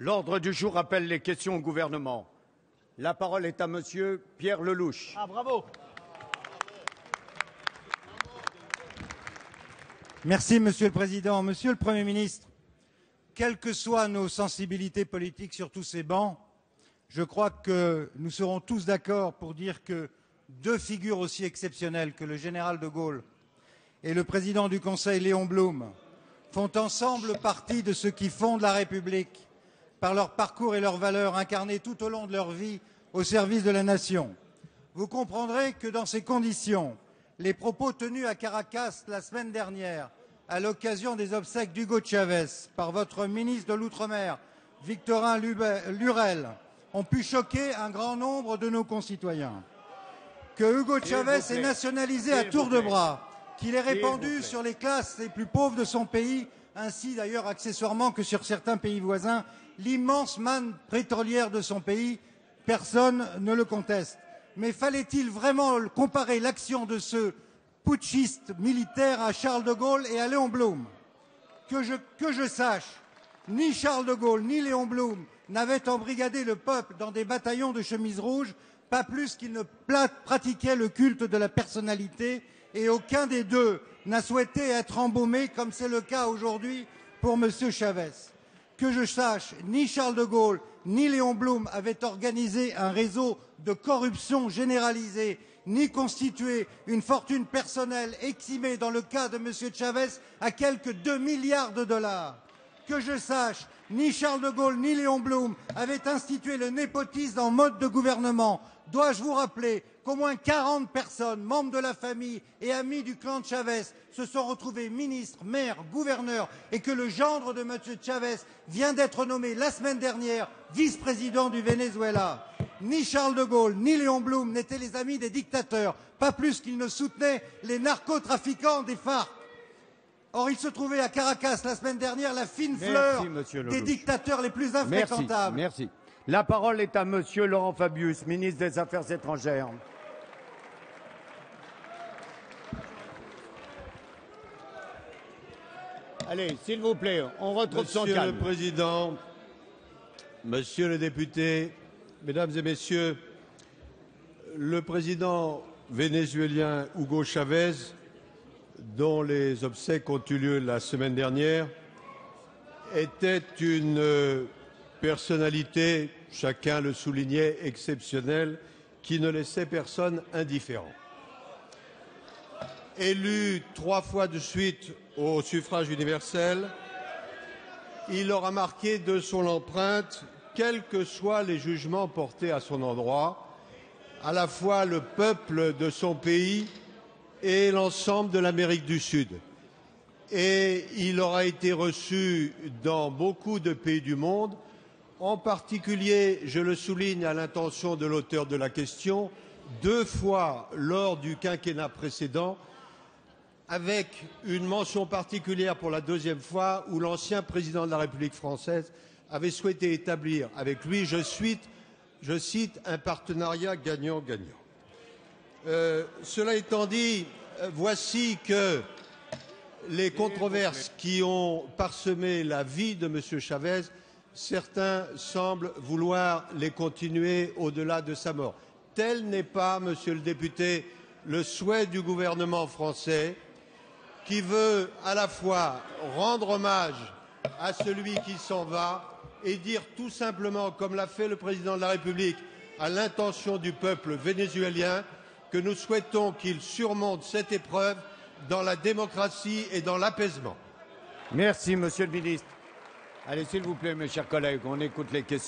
L'ordre du jour appelle les questions au gouvernement. La parole est à Monsieur Pierre Lellouche. Ah, bravo. Merci, Monsieur le Président. Monsieur le Premier ministre, quelles que soient nos sensibilités politiques sur tous ces bancs, je crois que nous serons tous d'accord pour dire que deux figures aussi exceptionnelles que le général de Gaulle et le président du Conseil, Léon Blum, font ensemble partie de ceux qui fondent la République par leur parcours et leurs valeurs incarnées tout au long de leur vie au service de la nation. Vous comprendrez que dans ces conditions, les propos tenus à Caracas la semaine dernière à l'occasion des obsèques d'Hugo Chavez par votre ministre de l'Outre-mer, Victorin Lurel, ont pu choquer un grand nombre de nos concitoyens. Que Hugo Chavez est nationalisé à tour de bras, qu'il est répandu sur les classes les plus pauvres de son pays, ainsi d'ailleurs accessoirement que sur certains pays voisins, l'immense manne pétrolière de son pays, personne ne le conteste. Mais fallait-il vraiment comparer l'action de ce putschiste militaire à Charles de Gaulle et à Léon Blum? Que je sache, ni Charles de Gaulle ni Léon Blum n'avaient embrigadé le peuple dans des bataillons de chemises rouges, pas plus qu'ils ne pratiquaient le culte de la personnalité, et aucun des deux n'a souhaité être embaumé comme c'est le cas aujourd'hui pour M. Chavez. Que je sache, ni Charles de Gaulle ni Léon Blum avaient organisé un réseau de corruption généralisée, ni constitué une fortune personnelle estimée dans le cas de M. Chavez à quelque 2 milliards de dollars. Que je sache, ni Charles de Gaulle ni Léon Blum avaient institué le népotisme en mode de gouvernement. Dois-je vous rappeler qu'au moins 40 personnes, membres de la famille et amis du clan de Chavez, se sont retrouvés ministres, maires, gouverneurs, et que le gendre de M. Chavez vient d'être nommé la semaine dernière vice-président du Venezuela. Ni Charles de Gaulle ni Léon Blum n'étaient les amis des dictateurs, pas plus qu'ils ne soutenaient les narcotrafiquants des FARC. Or, il se trouvait à Caracas la semaine dernière la fine fleur des dictateurs les plus infréquentables. Merci. La parole est à Monsieur Laurent Fabius, ministre des Affaires étrangères. Allez, s'il vous plaît, on retrouve son calme. Monsieur le Président, Monsieur le député, Mesdames et Messieurs, le président vénézuélien Hugo Chavez, dont les obsèques ont eu lieu la semaine dernière, était une personnalité, chacun le soulignait, exceptionnelle, qui ne laissait personne indifférent. Élu 3 fois de suite au suffrage universel, il aura marqué de son empreinte, quels que soient les jugements portés à son endroit, à la fois le peuple de son pays et l'ensemble de l'Amérique du Sud. Et il aura été reçu dans beaucoup de pays du monde, en particulier, je le souligne à l'intention de l'auteur de la question, 2 fois lors du quinquennat précédent, avec une mention particulière pour la 2e fois où l'ancien président de la République française avait souhaité établir avec lui, je cite, un partenariat gagnant-gagnant. Cela étant dit, voici que les controverses qui ont parsemé la vie de M. Chavez, certains semblent vouloir les continuer au-delà de sa mort. Tel n'est pas, Monsieur le député, le souhait du gouvernement français, qui veut à la fois rendre hommage à celui qui s'en va et dire tout simplement, comme l'a fait le président de la République, à l'intention du peuple vénézuélien, que nous souhaitons qu'il surmonte cette épreuve dans la démocratie et dans l'apaisement. Merci, Monsieur le ministre. Allez, s'il vous plaît, mes chers collègues, on écoute les questions.